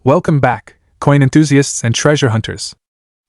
Welcome back, coin enthusiasts and treasure hunters.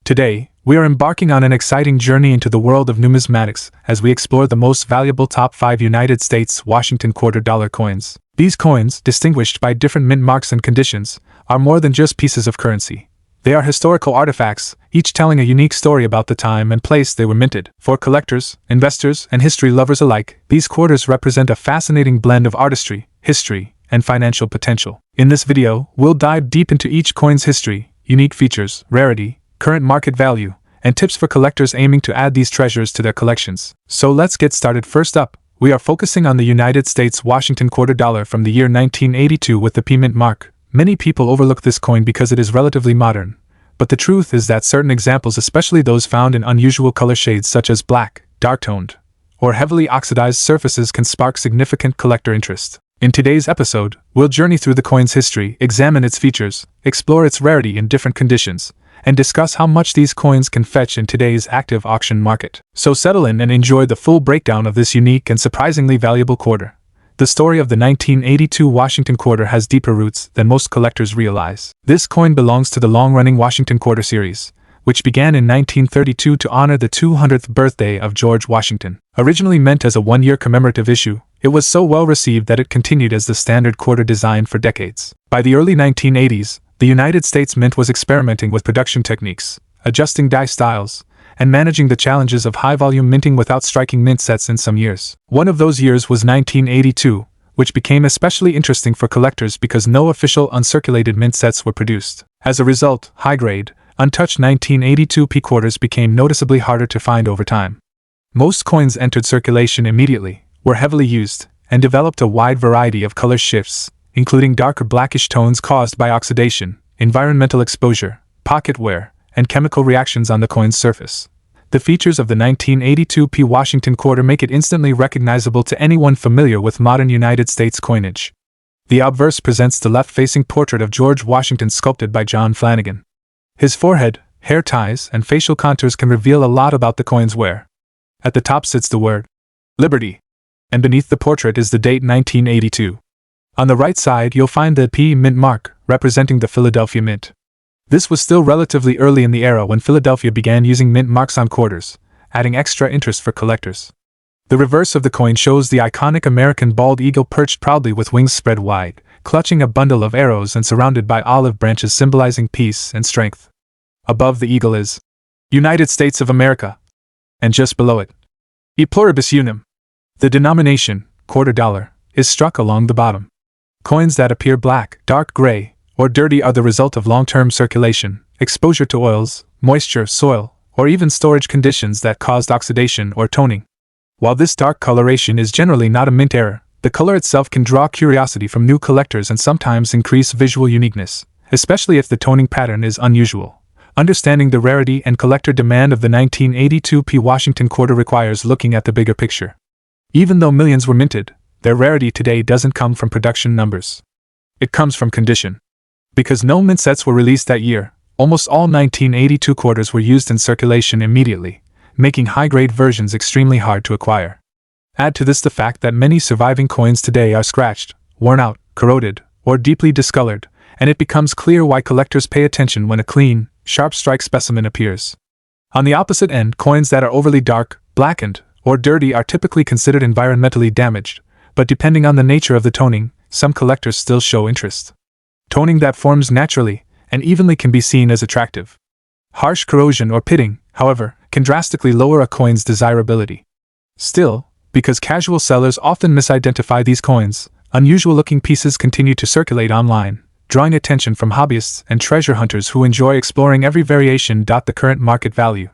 Today, we are embarking on an exciting journey into the world of numismatics as we explore the most valuable top 5 United States Washington quarter dollar coins. These coins, distinguished by different mint marks and conditions, are more than just pieces of currency. They are historical artifacts, each telling a unique story about the time and place they were minted. For collectors, investors, and history lovers alike, these quarters represent a fascinating blend of artistry, history, and financial potential. In this video, we'll dive deep into each coin's history, unique features, rarity, current market value, and tips for collectors aiming to add these treasures to their collections. So let's get started. First up, we are focusing on the United States Washington quarter dollar from the year 1982 with the P mint mark. Many people overlook this coin because it is relatively modern, but the truth is that certain examples, especially those found in unusual color shades such as black, dark-toned, or heavily oxidized surfaces, can spark significant collector interest. In today's episode, we'll journey through the coin's history, examine its features, explore its rarity in different conditions, and discuss how much these coins can fetch in today's active auction market. So settle in and enjoy the full breakdown of this unique and surprisingly valuable quarter. The story of the 1982 Washington quarter has deeper roots than most collectors realize. This coin belongs to the long-running Washington quarter series, which began in 1932 to honor the 200th birthday of George Washington. Originally meant as a one-year commemorative issue, it was so well received that it continued as the standard quarter design for decades. By the early 1980s, the United States Mint was experimenting with production techniques, adjusting die styles, and managing the challenges of high-volume minting without striking mint sets in some years. One of those years was 1982, which became especially interesting for collectors because no official uncirculated mint sets were produced. As a result, high-grade, untouched 1982 P quarters became noticeably harder to find over time. Most coins entered circulation immediately, were heavily used, and developed a wide variety of color shifts, including darker blackish tones caused by oxidation, environmental exposure, pocket wear, and chemical reactions on the coin's surface. The features of the 1982 P Washington quarter make it instantly recognizable to anyone familiar with modern United States coinage. The obverse presents the left-facing portrait of George Washington sculpted by John Flanagan. His forehead, hair ties, and facial contours can reveal a lot about the coin's wear. At the top sits the word Liberty, and beneath the portrait is the date 1982. On the right side you'll find the P mint mark, representing the Philadelphia Mint. This was still relatively early in the era when Philadelphia began using mint marks on quarters, adding extra interest for collectors. The reverse of the coin shows the iconic American bald eagle perched proudly with wings spread wide, clutching a bundle of arrows and surrounded by olive branches symbolizing peace and strength. Above the eagle is United States of America, and just below it, E pluribus unum. The denomination, quarter dollar, is struck along the bottom. Coins that appear black, dark gray, or dirty are the result of long-term circulation, exposure to oils, moisture, soil, or even storage conditions that caused oxidation or toning. While this dark coloration is generally not a mint error, the color itself can draw curiosity from new collectors and sometimes increase visual uniqueness, especially if the toning pattern is unusual. Understanding the rarity and collector demand of the 1982 P Washington quarter requires looking at the bigger picture. Even though millions were minted, their rarity today doesn't come from production numbers. It comes from condition. Because no mint sets were released that year, almost all 1982 quarters were used in circulation immediately, making high-grade versions extremely hard to acquire. Add to this the fact that many surviving coins today are scratched, worn out, corroded, or deeply discolored, and it becomes clear why collectors pay attention when a clean, sharp strike specimen appears. On the opposite end, coins that are overly dark, blackened, or dirty are typically considered environmentally damaged, but depending on the nature of the toning, some collectors still show interest. Toning that forms naturally and evenly can be seen as attractive. Harsh corrosion or pitting, however, can drastically lower a coin's desirability. Still, because casual sellers often misidentify these coins, unusual-looking pieces continue to circulate online, drawing attention from hobbyists and treasure hunters who enjoy exploring every variation. The current market value.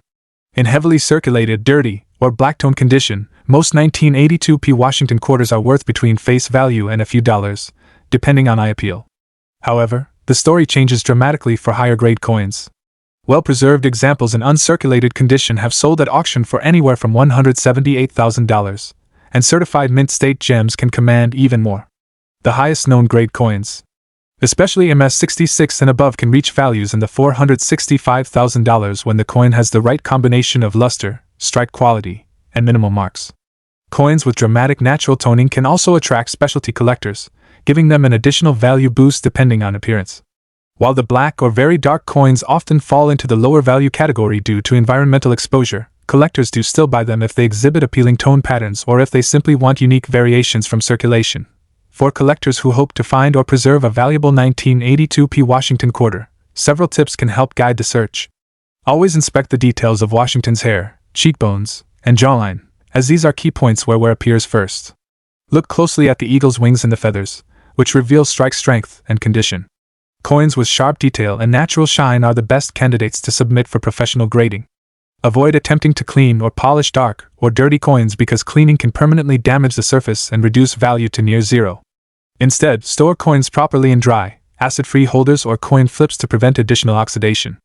In heavily circulated, dirty, or black-tone condition, most 1982 P Washington quarters are worth between face value and a few dollars, depending on eye appeal. However, the story changes dramatically for higher-grade coins. Well-preserved examples in uncirculated condition have sold at auction for anywhere from $178,000, and certified mint-state gems can command even more. The highest-known grade coins, especially MS-66 and above, can reach values in the $465,000 when the coin has the right combination of luster, strike quality, and minimal marks. Coins with dramatic natural toning can also attract specialty collectors, giving them an additional value boost depending on appearance. While the black or very dark coins often fall into the lower value category due to environmental exposure, collectors do still buy them if they exhibit appealing tone patterns or if they simply want unique variations from circulation. For collectors who hope to find or preserve a valuable 1982p Washington quarter, several tips can help guide the search. Always inspect the details of Washington's hair, cheekbones, and jawline, as these are key points where wear appears first. Look closely at the eagle's wings and the feathers, which reveal strike strength and condition. Coins with sharp detail and natural shine are the best candidates to submit for professional grading. Avoid attempting to clean or polish dark or dirty coins because cleaning can permanently damage the surface and reduce value to near zero. Instead, store coins properly in dry, acid-free holders or coin flips to prevent additional oxidation.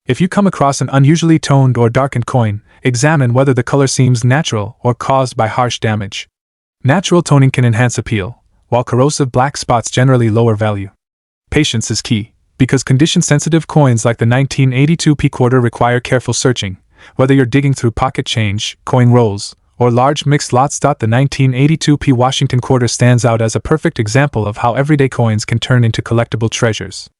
If you come across an unusually toned or darkened coin, examine whether the color seems natural or caused by harsh damage. Natural toning can enhance appeal, while corrosive black spots generally lower value. Patience is key, because condition-sensitive coins like the 1982p quarter require careful searching, whether you're digging through pocket change, coin rolls, or large mixed lots. The 1982p Washington quarter stands out as a perfect example of how everyday coins can turn into collectible treasures.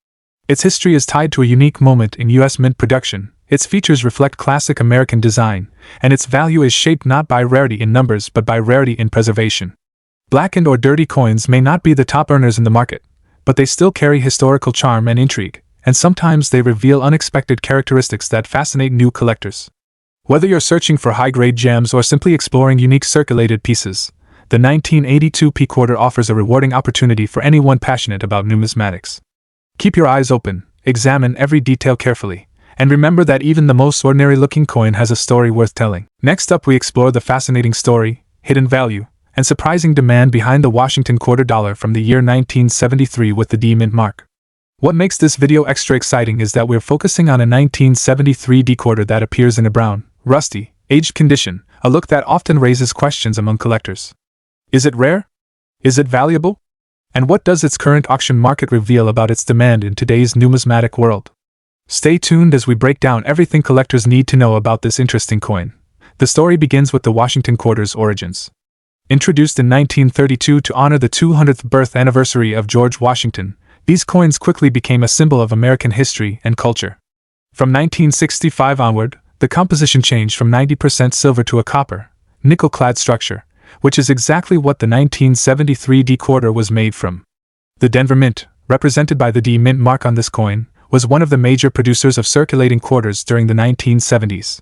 Its history is tied to a unique moment in U.S. mint production, its features reflect classic American design, and its value is shaped not by rarity in numbers but by rarity in preservation. Blackened or dirty coins may not be the top earners in the market, but they still carry historical charm and intrigue, and sometimes they reveal unexpected characteristics that fascinate new collectors. Whether you're searching for high-grade gems or simply exploring unique circulated pieces, the 1982p quarter offers a rewarding opportunity for anyone passionate about numismatics. Keep your eyes open, examine every detail carefully, and remember that even the most ordinary-looking coin has a story worth telling. Next up, we explore the fascinating story, hidden value, and surprising demand behind the Washington quarter dollar from the year 1973 with the D mint mark. What makes this video extra exciting is that we're focusing on a 1973 D quarter that appears in a brown, rusty, aged condition, a look that often raises questions among collectors. Is it rare? Is it valuable? And what does its current auction market reveal about its demand in today's numismatic world? Stay tuned as we break down everything collectors need to know about this interesting coin. The story begins with the Washington quarter's origins. Introduced in 1932 to honor the 200th birth anniversary of George Washington, these coins quickly became a symbol of American history and culture. From 1965 onward, the composition changed from 90% silver to a copper, nickel-clad structure, which is exactly what the 1973 D quarter was made from. The Denver Mint, represented by the D mint mark on this coin, was one of the major producers of circulating quarters during the 1970s.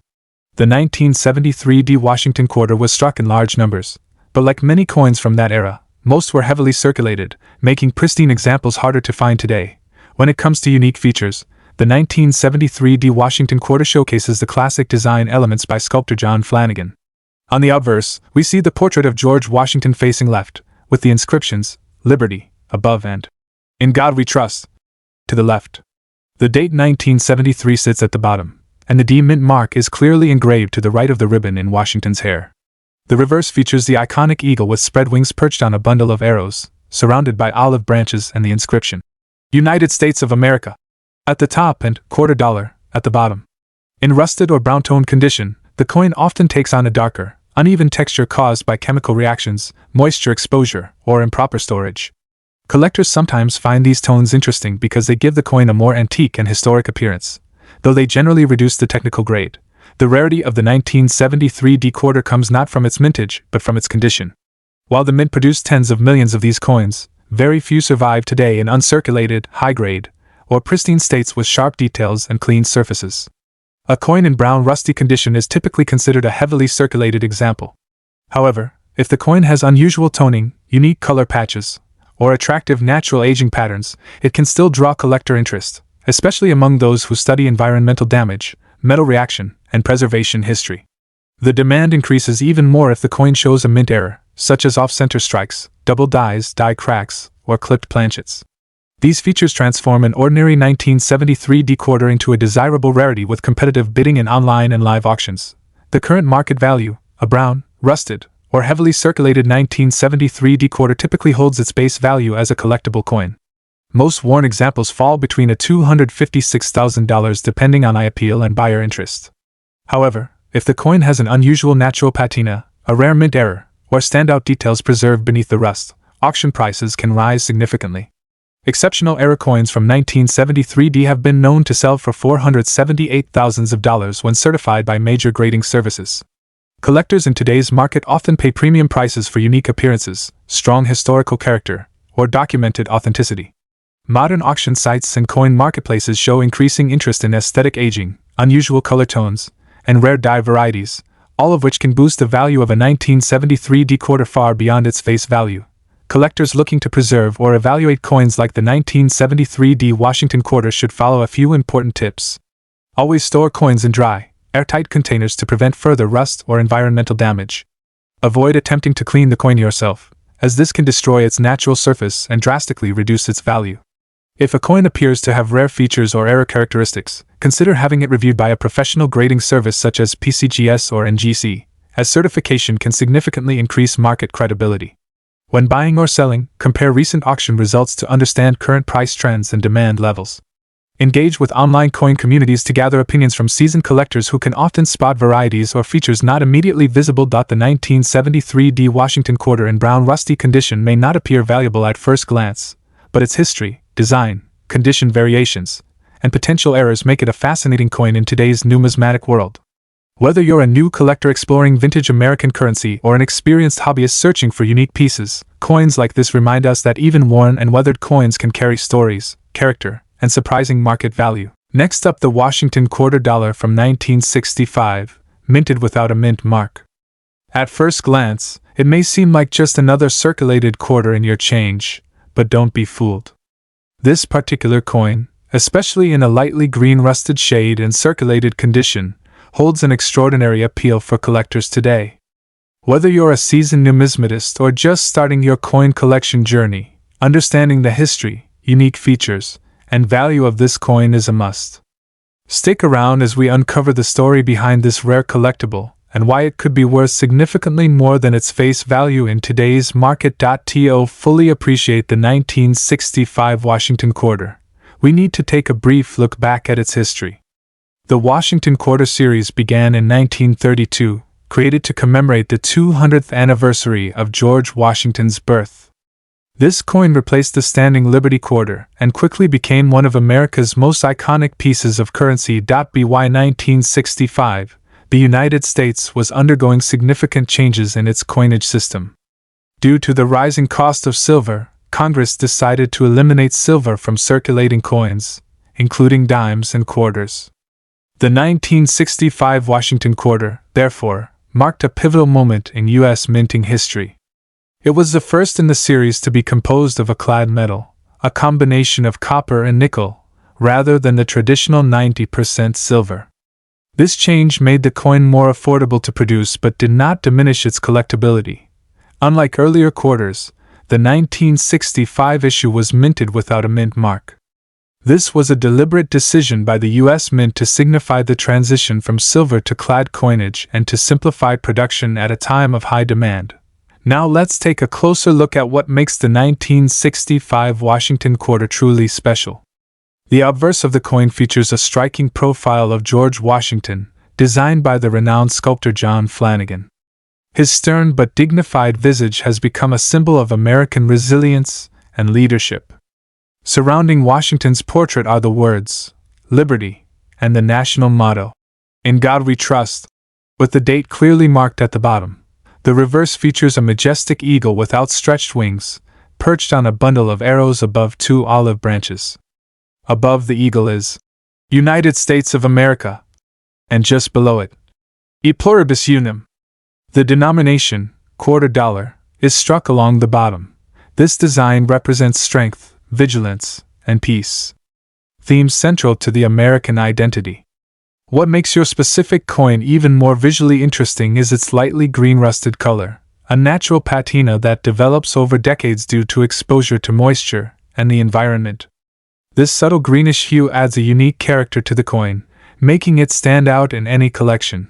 The 1973 D Washington quarter was struck in large numbers, but like many coins from that era, most were heavily circulated, making pristine examples harder to find today. When it comes to unique features, the 1973 D Washington quarter showcases the classic design elements by sculptor John Flanagan. On the obverse, we see the portrait of George Washington facing left, with the inscriptions, Liberty, above and In God We Trust, to the left. The date 1973 sits at the bottom, and the D mint mark is clearly engraved to the right of the ribbon in Washington's hair. The reverse features the iconic eagle with spread wings perched on a bundle of arrows, surrounded by olive branches and the inscription, United States of America, at the top and quarter dollar at the bottom. In rusted or brown-toned condition, the coin often takes on a darker, uneven texture caused by chemical reactions, moisture exposure, or improper storage. Collectors sometimes find these tones interesting because they give the coin a more antique and historic appearance, though they generally reduce the technical grade. The rarity of the 1973 D quarter comes not from its mintage, but from its condition. While the mint produced tens of millions of these coins, very few survive today in uncirculated, high-grade, or pristine states with sharp details and clean surfaces. A coin in brown rusty condition is typically considered a heavily circulated example. However, if the coin has unusual toning, unique color patches, or attractive natural aging patterns, it can still draw collector interest, especially among those who study environmental damage, metal reaction, and preservation history. The demand increases even more if the coin shows a mint error, such as off-center strikes, double dies, die cracks, or clipped planchets. These features transform an ordinary 1973 D quarter into a desirable rarity with competitive bidding in online and live auctions. The current market value, a brown, rusted, or heavily circulated 1973 D quarter typically holds its base value as a collectible coin. Most worn examples fall between $256,000 depending on eye appeal and buyer interest. However, if the coin has an unusual natural patina, a rare mint error, or standout details preserved beneath the rust, auction prices can rise significantly. Exceptional era coins from 1973D have been known to sell for $478,000 when certified by major grading services. Collectors in today's market often pay premium prices for unique appearances, strong historical character, or documented authenticity. Modern auction sites and coin marketplaces show increasing interest in aesthetic aging, unusual color tones, and rare die varieties, all of which can boost the value of a 1973D quarter far beyond its face value. Collectors looking to preserve or evaluate coins like the 1973D Washington quarter should follow a few important tips. Always store coins in dry, airtight containers to prevent further rust or environmental damage. Avoid attempting to clean the coin yourself, as this can destroy its natural surface and drastically reduce its value. If a coin appears to have rare features or error characteristics, consider having it reviewed by a professional grading service such as PCGS or NGC, as certification can significantly increase market credibility. When buying or selling, compare recent auction results to understand current price trends and demand levels. Engage with online coin communities to gather opinions from seasoned collectors who can often spot varieties or features not immediately visible. The 1973D Washington quarter in brown rusty condition may not appear valuable at first glance, but its history, design, condition variations, and potential errors make it a fascinating coin in today's numismatic world. Whether you're a new collector exploring vintage American currency or an experienced hobbyist searching for unique pieces, coins like this remind us that even worn and weathered coins can carry stories, character, and surprising market value. Next up, the Washington quarter dollar from 1965, minted without a mint mark. At first glance, it may seem like just another circulated quarter in your change, but don't be fooled. This particular coin, especially in a lightly green rusted shade and circulated condition, holds an extraordinary appeal for collectors today. Whether you're a seasoned numismatist or just starting your coin collection journey, understanding the history, unique features, and value of this coin is a must. Stick around as we uncover the story behind this rare collectible and why it could be worth significantly more than its face value in today's market. To fully appreciate the 1965 Washington quarter, we need to take a brief look back at its history. The Washington Quarter series began in 1932, created to commemorate the 200th anniversary of George Washington's birth. This coin replaced the standing Liberty Quarter and quickly became one of America's most iconic pieces of currency. By 1965, the United States was undergoing significant changes in its coinage system. Due to the rising cost of silver, Congress decided to eliminate silver from circulating coins, including dimes and quarters. The 1965 Washington quarter, therefore, marked a pivotal moment in U.S. minting history. It was the first in the series to be composed of a clad metal, a combination of copper and nickel, rather than the traditional 90% silver. This change made the coin more affordable to produce but did not diminish its collectability. Unlike earlier quarters, the 1965 issue was minted without a mint mark. This was a deliberate decision by the U.S. Mint to signify the transition from silver to clad coinage and to simplify production at a time of high demand. Now let's take a closer look at what makes the 1965 Washington quarter truly special. The obverse of the coin features a striking profile of George Washington, designed by the renowned sculptor John Flanagan. His stern but dignified visage has become a symbol of American resilience and leadership. Surrounding Washington's portrait are the words, "Liberty," and the national motto, "In God We Trust," with the date clearly marked at the bottom. The reverse features a majestic eagle with outstretched wings, perched on a bundle of arrows above two olive branches. Above the eagle is, "United States of America," and just below it, "E pluribus unum." The denomination, quarter dollar, is struck along the bottom. This design represents strength, vigilance, and peace, themes central to the American identity. What makes your specific coin even more visually interesting is its lightly green rusted color, a natural patina that develops over decades due to exposure to moisture and the environment. This subtle greenish hue adds a unique character to the coin, making it stand out in any collection.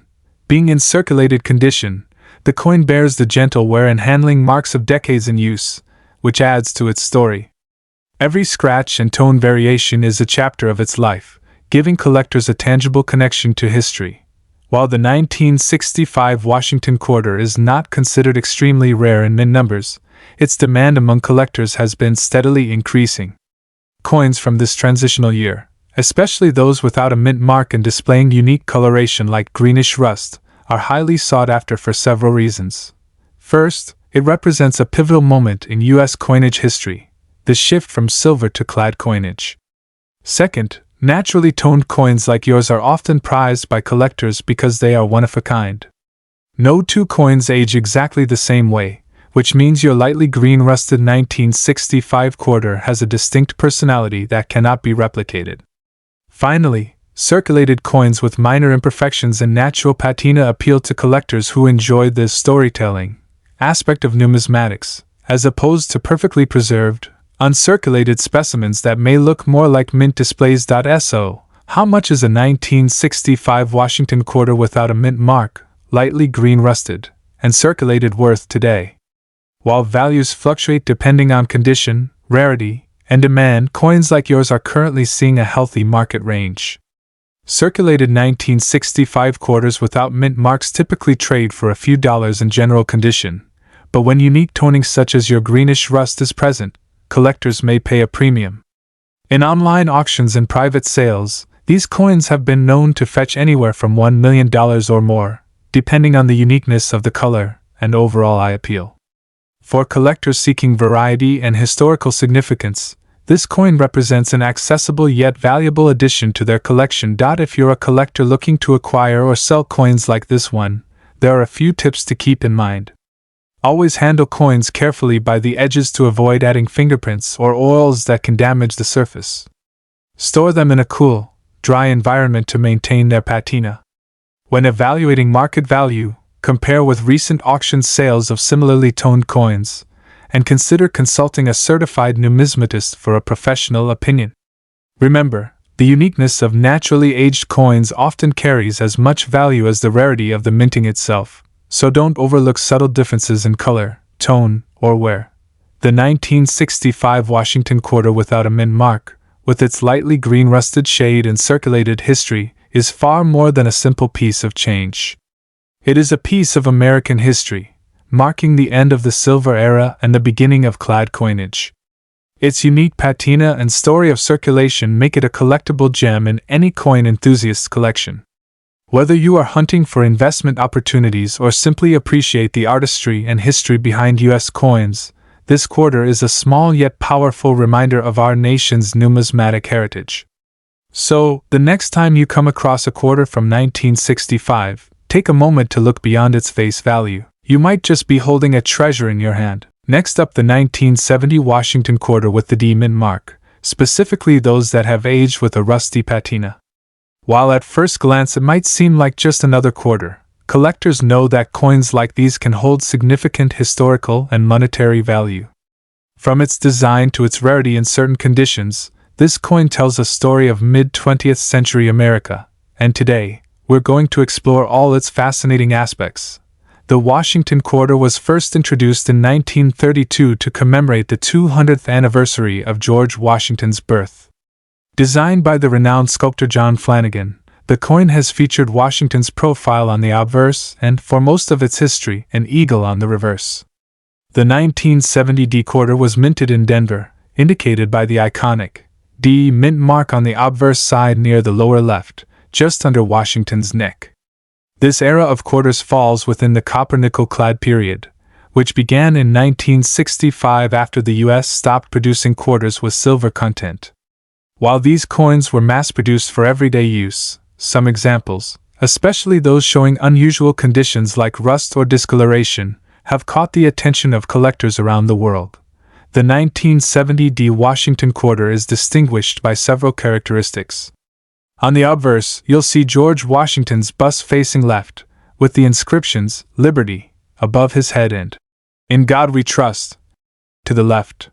Being in circulated condition, the coin bears the gentle wear and handling marks of decades in use, which adds to its story. Every scratch and tone variation is a chapter of its life, giving collectors a tangible connection to history. While the 1965 Washington quarter is not considered extremely rare in mint numbers, its demand among collectors has been steadily increasing. coins from this transitional year, especially those without a mint mark and displaying unique coloration like greenish rust, are highly sought after for several reasons. First, it represents a pivotal moment in U.S. coinage history, the shift from silver to clad coinage. Second, naturally toned coins like yours are often prized by collectors because they are one of a kind. No two coins age exactly the same way, which means your lightly green rusted 1965 quarter has a distinct personality that cannot be replicated. Finally, circulated coins with minor imperfections and natural patina appeal to collectors who enjoy this storytelling aspect of numismatics, as opposed to perfectly preserved, uncirculated specimens that may look more like mint displays. So, how much is a 1965 Washington quarter without a mint mark, lightly green rusted, and circulated worth today? While values fluctuate depending on condition, rarity, and demand, coins like yours are currently seeing a healthy market range. Circulated 1965 quarters without mint marks typically trade for a few dollars in general condition, but when unique toning such as your greenish rust is present, collectors may pay a premium. In online auctions and private sales, these coins have been known to fetch anywhere from $1 million or more, depending on the uniqueness of the color and overall eye appeal. For collectors seeking variety and historical significance, this coin represents an accessible yet valuable addition to their collection. If you're a collector looking to acquire or sell coins like this one, there are a few tips to keep in mind. Always handle coins carefully by the edges to avoid adding fingerprints or oils that can damage the surface. Store them in a cool, dry environment to maintain their patina. When evaluating market value, compare with recent auction sales of similarly toned coins, and consider consulting a certified numismatist for a professional opinion. Remember, the uniqueness of naturally aged coins often carries as much value as the rarity of the minting itself, so don't overlook subtle differences in color, tone, or wear. The 1965 Washington quarter without a mint mark, with its lightly green rusted shade and circulated history, is far more than a simple piece of change. It is a piece of American history, marking the end of the silver era and the beginning of clad coinage. Its unique patina and story of circulation make it a collectible gem in any coin enthusiast's collection. Whether you are hunting for investment opportunities or simply appreciate the artistry and history behind U.S. coins, this quarter is a small yet powerful reminder of our nation's numismatic heritage. So, the next time you come across a quarter from 1965, take a moment to look beyond its face value. You might just be holding a treasure in your hand. Next up, the 1970 Washington quarter with the D mint mark, specifically those that have aged with a rusty patina. While at first glance it might seem like just another quarter, collectors know that coins like these can hold significant historical and monetary value. From its design to its rarity in certain conditions, this coin tells a story of mid-20th century America, and today, we're going to explore all its fascinating aspects. The Washington quarter was first introduced in 1932 to commemorate the 200th anniversary of George Washington's birth. Designed by the renowned sculptor John Flanagan, the coin has featured Washington's profile on the obverse and, for most of its history, an eagle on the reverse. The 1970 D quarter was minted in Denver, indicated by the iconic D mint mark on the obverse side near the lower left, just under Washington's neck. This era of quarters falls within the copper-nickel clad period, which began in 1965 after the U.S. stopped producing quarters with silver content. While these coins were mass-produced for everyday use, some examples, especially those showing unusual conditions like rust or discoloration, have caught the attention of collectors around the world. The 1970 D Washington quarter is distinguished by several characteristics. On the obverse, you'll see George Washington's bust facing left, with the inscriptions, Liberty, above his head and In God We Trust, to the left.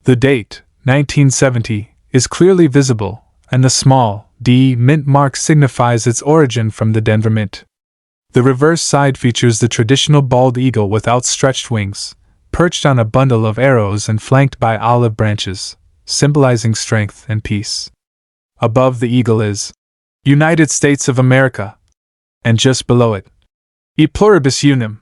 The date, 1970, is clearly visible, and the small D mint mark signifies its origin from the Denver Mint. The reverse side features the traditional bald eagle with outstretched wings, perched on a bundle of arrows and flanked by olive branches, symbolizing strength and peace. Above the eagle is United States of America, and just below it, E pluribus unum.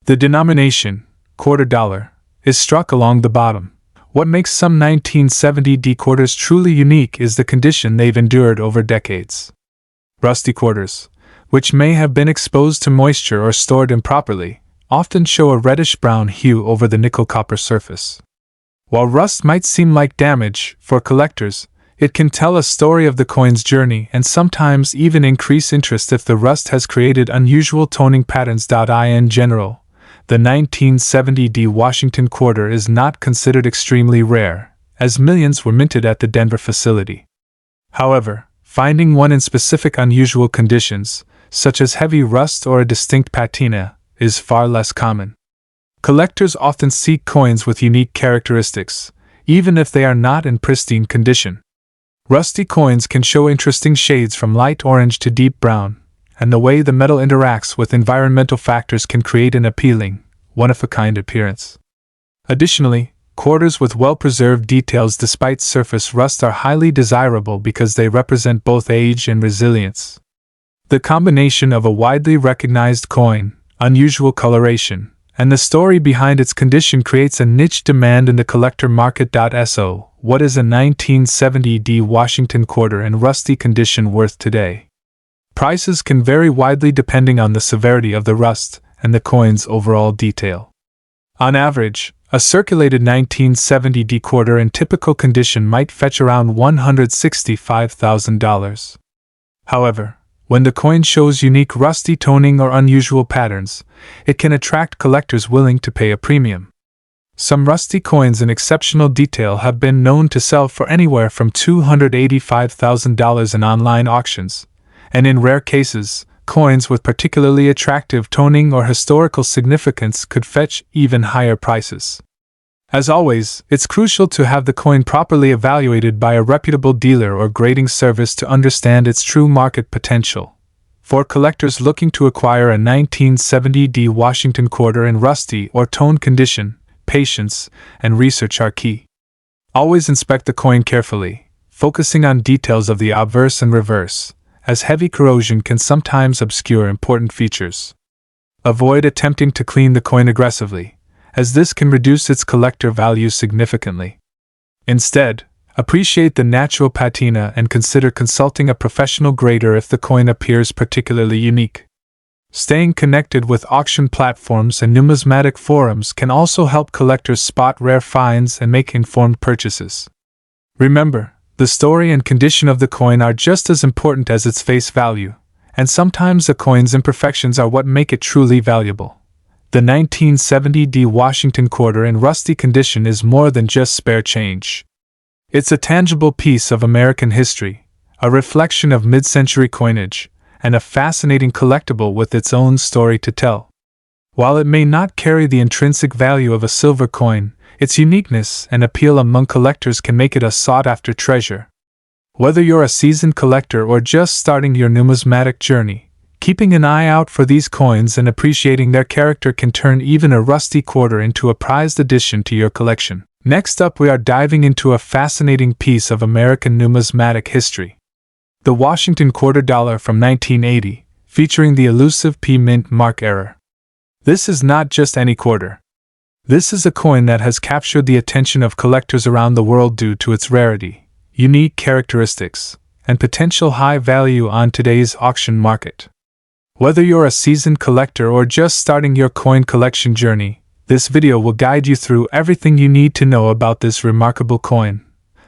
The denomination, $quarter, is struck along the bottom, What makes some 1970 quarters truly unique is the condition they've endured over decades. Rusty quarters, which may have been exposed to moisture or stored improperly, often show a reddish-brown hue over the nickel-copper surface. While rust might seem like damage, for collectors, it can tell a story of the coin's journey and sometimes even increase interest if the rust has created unusual toning patterns. In general, the 1970 Washington quarter is not considered extremely rare, as millions were minted at the Denver facility. However, finding one in specific unusual conditions, such as heavy rust or a distinct patina, is far less common. Collectors often seek coins with unique characteristics, even if they are not in pristine condition. Rusty coins can show interesting shades from light orange to deep brown, and the way the metal interacts with environmental factors can create an appealing, one-of-a-kind appearance. Additionally, quarters with well-preserved details despite surface rust are highly desirable because they represent both age and resilience. The combination of a widely recognized coin, unusual coloration, and the story behind its condition creates a niche demand in the collector market. So, what is a 1970 Washington quarter in rusty condition worth today? Prices can vary widely depending on the severity of the rust and the coin's overall detail. On average, a circulated 1970 quarter in typical condition might fetch around $165,000. However, when the coin shows unique rusty toning or unusual patterns, it can attract collectors willing to pay a premium. Some rusty coins in exceptional detail have been known to sell for anywhere from $285,000 in online auctions, and in rare cases, coins with particularly attractive toning or historical significance could fetch even higher prices. As always, it's crucial to have the coin properly evaluated by a reputable dealer or grading service to understand its true market potential. For collectors looking to acquire a 1970 Washington quarter in rusty or toned condition, patience and research are key. Always inspect the coin carefully, focusing on details of the obverse and reverse, as heavy corrosion can sometimes obscure important features. Avoid attempting to clean the coin aggressively, as this can reduce its collector value significantly. Instead, appreciate the natural patina and consider consulting a professional grader if the coin appears particularly unique. Staying connected with auction platforms and numismatic forums can also help collectors spot rare finds and make informed purchases. Remember, the story and condition of the coin are just as important as its face value, and sometimes a coin's imperfections are what make it truly valuable. The 1970 Washington quarter in rusty condition is more than just spare change. It's a tangible piece of American history, a reflection of mid-century coinage, and a fascinating collectible with its own story to tell. While it may not carry the intrinsic value of a silver coin, its uniqueness and appeal among collectors can make it a sought-after treasure. Whether you're a seasoned collector or just starting your numismatic journey, keeping an eye out for these coins and appreciating their character can turn even a rusty quarter into a prized addition to your collection. Next up, we are diving into a fascinating piece of American numismatic history. The Washington quarter dollar from 1980, featuring the elusive P Mint mark error. This is not just any quarter. This is a coin that has captured the attention of collectors around the world due to its rarity, unique characteristics, and potential high value on today's auction market. Whether you're a seasoned collector or just starting your coin collection journey, this video will guide you through everything you need to know about this remarkable coin.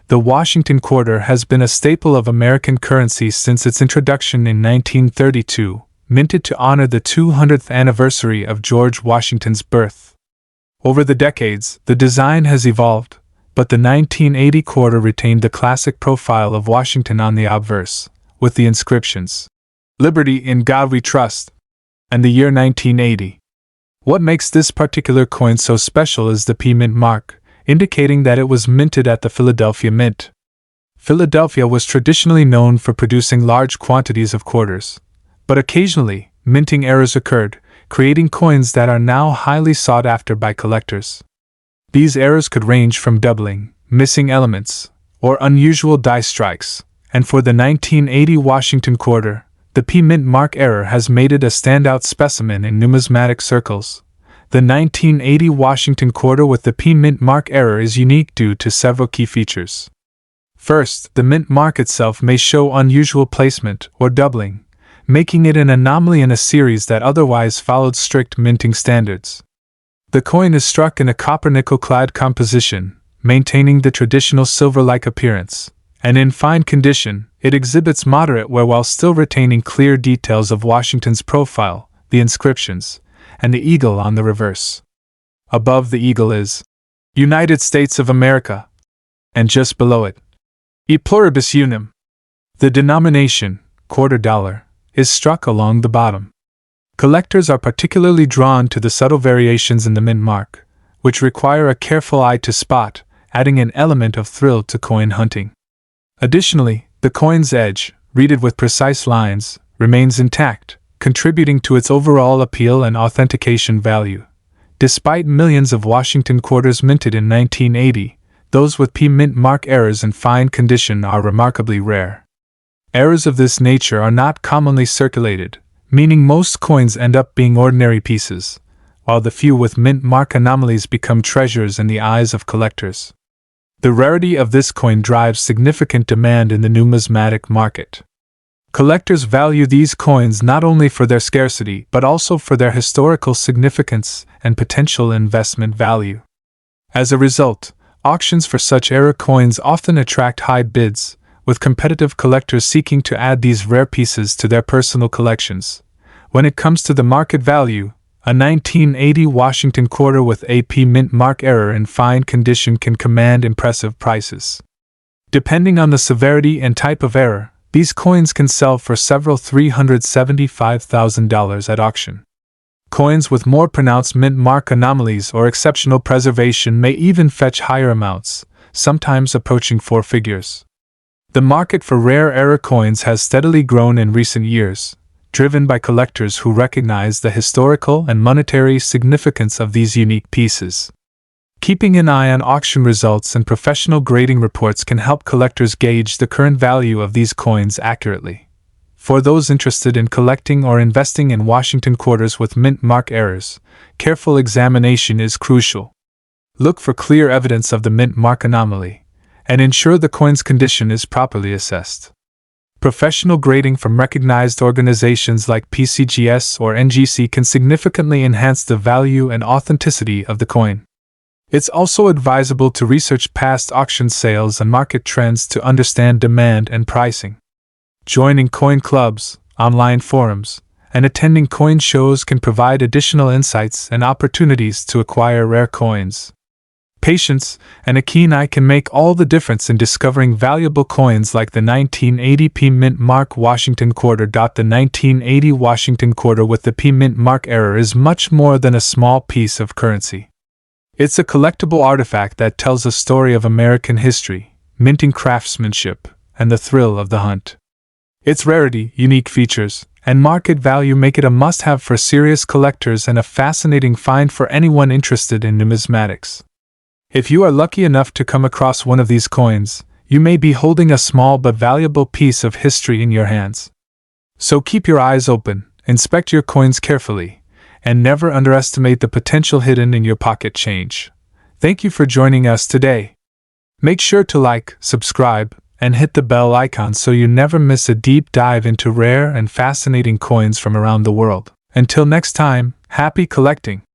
The Washington quarter has been a staple of American currency since its introduction in 1932, minted to honor the 200th anniversary of George Washington's birth. Over the decades, the design has evolved, but the 1980 quarter retained the classic profile of Washington on the obverse, with the inscriptions, "Liberty, in God we trust," and the year 1980. What makes this particular coin so special is the P Mint mark, indicating that it was minted at the Philadelphia Mint. Philadelphia was traditionally known for producing large quantities of quarters, but occasionally, minting errors occurred, creating coins that are now highly sought after by collectors. These errors could range from doubling, missing elements, or unusual die strikes, and for the 1980 Washington quarter, the P Mint mark error has made it a standout specimen in numismatic circles. The 1980 Washington quarter with the P mint mark error is unique due to several key features. First, the mint mark itself may show unusual placement or doubling, making it an anomaly in a series that otherwise followed strict minting standards. The coin is struck in a copper-nickel clad composition, maintaining the traditional silver-like appearance, and in fine condition, it exhibits moderate wear while still retaining clear details of Washington's profile, the inscriptions, and the eagle on the reverse. Above the eagle is United States of America, and just below it, E pluribus unum. The denomination, $quarter, is struck along the bottom. Collectors are particularly drawn to the subtle variations in the mint mark, which require a careful eye to spot, adding an element of thrill to coin hunting. Additionally, the coin's edge, reeded with precise lines, remains intact, contributing to its overall appeal and authentication value. Despite millions of Washington quarters minted in 1980, those with P mint mark errors in fine condition are remarkably rare. Errors of this nature are not commonly circulated, meaning most coins end up being ordinary pieces, while the few with mint mark anomalies become treasures in the eyes of collectors. The rarity of this coin drives significant demand in the numismatic market. Collectors value these coins not only for their scarcity but also for their historical significance and potential investment value. As a result, auctions for such error coins often attract high bids, with competitive collectors seeking to add these rare pieces to their personal collections. When it comes to the market value, a 1980 Washington quarter with a P mint mark error in fine condition can command impressive prices. Depending on the severity and type of error, these coins can sell for several $375,000 at auction. Coins with more pronounced mint mark anomalies or exceptional preservation may even fetch higher amounts, sometimes approaching four figures. The market for rare error coins has steadily grown in recent years, driven by collectors who recognize the historical and monetary significance of these unique pieces. Keeping an eye on auction results and professional grading reports can help collectors gauge the current value of these coins accurately. For those interested in collecting or investing in Washington quarters with mint mark errors, careful examination is crucial. Look for clear evidence of the mint mark anomaly, and ensure the coin's condition is properly assessed. Professional grading from recognized organizations like PCGS or NGC can significantly enhance the value and authenticity of the coin. It's also advisable to research past auction sales and market trends to understand demand and pricing. Joining coin clubs, online forums, and attending coin shows can provide additional insights and opportunities to acquire rare coins. Patience and a keen eye can make all the difference in discovering valuable coins like the 1980 P mint mark Washington quarter. The 1980 Washington quarter with the P mint mark error is much more than a small piece of currency. It's a collectible artifact that tells a story of American history, minting craftsmanship, and the thrill of the hunt. Its rarity, unique features, and market value make it a must-have for serious collectors and a fascinating find for anyone interested in numismatics. If you are lucky enough to come across one of these coins, you may be holding a small but valuable piece of history in your hands. So keep your eyes open, inspect your coins carefully, and never underestimate the potential hidden in your pocket change. Thank you for joining us today. Make sure to like, subscribe, and hit the bell icon so you never miss a deep dive into rare and fascinating coins from around the world. Until next time, happy collecting!